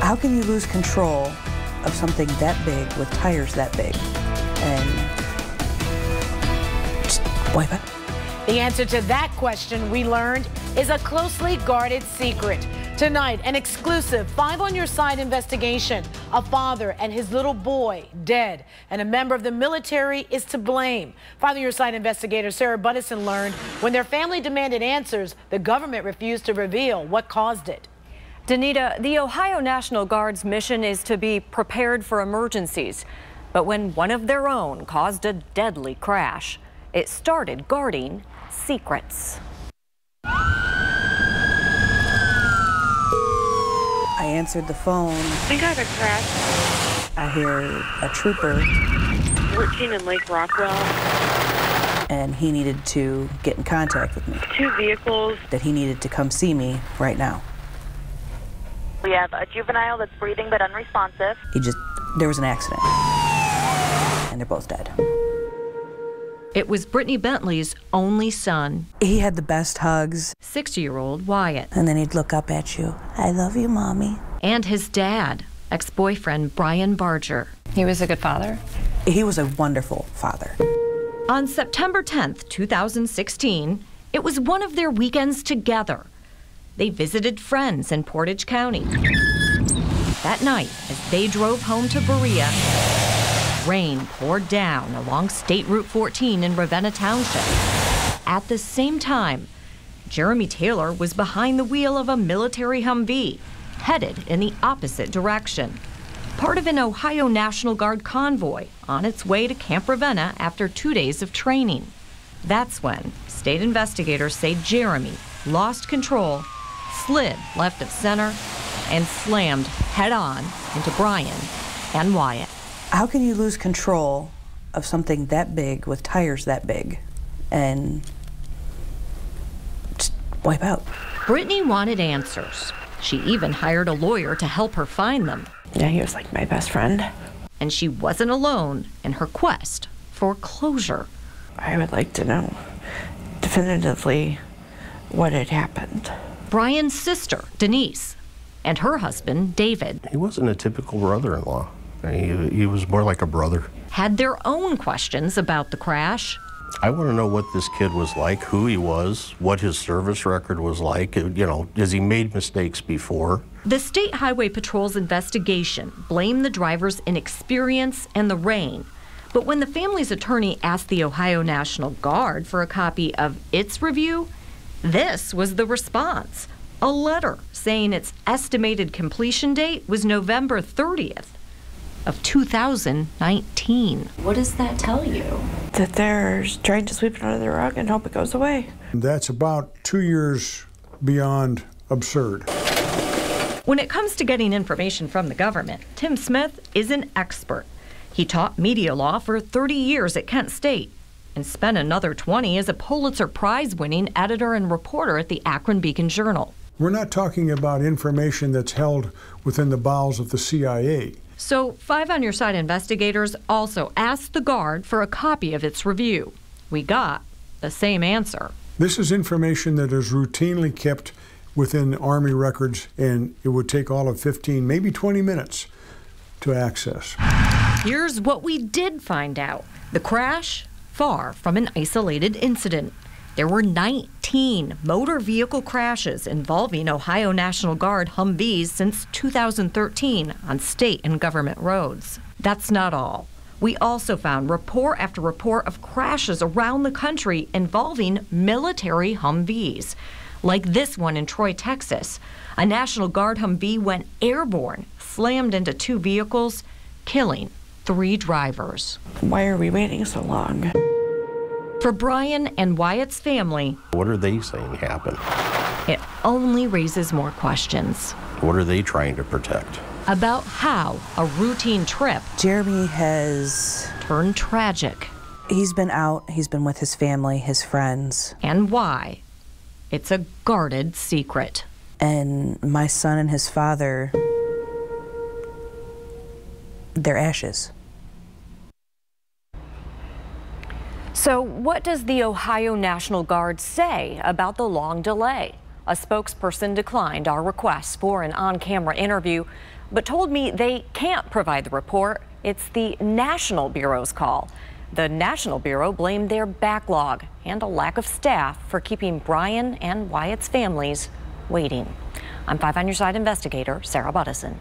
How can you lose control of something that big with tires that big and just wipe it? The answer to that question, we learned, is a closely guarded secret. Tonight, an exclusive 5 on Your Side investigation. A father and his little boy dead, and a member of the military is to blame. 5 on Your Side investigator Sarah Buttison learned when their family demanded answers, the government refused to reveal what caused it. Danita, the Ohio National Guard's mission is to be prepared for emergencies. But when one of their own caused a deadly crash, it started guarding secrets. I answered the phone. We got a crash. I hear a trooper. 14 in Lake Rockwell. And he needed to get in contact with me. 2 vehicles. That he needed to come see me right now. We have a juvenile that's breathing but unresponsive. There was an accident. And they're both dead. It was Brittany Bentley's only son. He had the best hugs. 60-year-old Wyatt. And then he'd look up at you. I love you, Mommy. And his dad, ex-boyfriend Brian Barger. He was a good father? He was a wonderful father. On September 10th, 2016, it was one of their weekends together. They visited friends in Portage County. That night, as they drove home to Berea, rain poured down along State Route 14 in Ravenna Township. At the same time, Jeremy Taylor was behind the wheel of a military Humvee, headed in the opposite direction, part of an Ohio National Guard convoy on its way to Camp Ravenna after 2 days of training. That's when state investigators say Jeremy lost control, slid left of center, and slammed head-on into Brian and Wyatt. How can you lose control of something that big with tires that big and just wipe out? Brittany wanted answers. She even hired a lawyer to help her find them. Yeah, he was like my best friend. And she wasn't alone in her quest for closure. I would like to know definitively what had happened. Brian's sister, Denise, and her husband, David. He wasn't a typical brother-in-law. He was more like a brother. Had their own questions about the crash. I want to know what this kid was like, who he was, what his service record was like. You know, has he made mistakes before? The State Highway Patrol's investigation blamed the driver's inexperience and the rain. But when the family's attorney asked the Ohio National Guard for a copy of its review, this was the response. A letter saying its estimated completion date was November 30th. Of 2019. What does that tell you? That they're trying to sweep it under the rug and hope it goes away. That's about 2 years beyond absurd. When it comes to getting information from the government, Tim Smith is an expert. He taught media law for 30 years at Kent State and spent another 20 as a Pulitzer Prize-winning editor and reporter at the Akron Beacon-Journal. We're not talking about information that's held within the bowels of the CIA. So 5 on Your Side investigators also asked the Guard for a copy of its review. We got the same answer. This is information that is routinely kept within Army records, and it would take all of 15, maybe 20 minutes to access. Here's what we did find out. The crash, far from an isolated incident. There were 19 motor vehicle crashes involving Ohio National Guard Humvees since 2013 on state and government roads. That's not all. We also found report after report of crashes around the country involving military Humvees, like this one in Troy, Texas. A National Guard Humvee went airborne, slammed into 2 vehicles, killing 3 drivers. Why are we waiting so long? For Brian and Wyatt's family, What are they saying happened? it only raises more questions What are they trying to protect? about how a routine trip Jeremy has turned tragic He's been out, he's been with his family, his friends. and why it's a guarded secret. And my son and his father, they're ashes. So what does the Ohio National Guard say about the long delay? A spokesperson declined our request for an on-camera interview, but told me they can't provide the report. It's the National Bureau's call. The National Bureau blamed their backlog and a lack of staff for keeping Brian and Wyatt's families waiting. I'm 5 on Your Side investigator Sarah Buttison.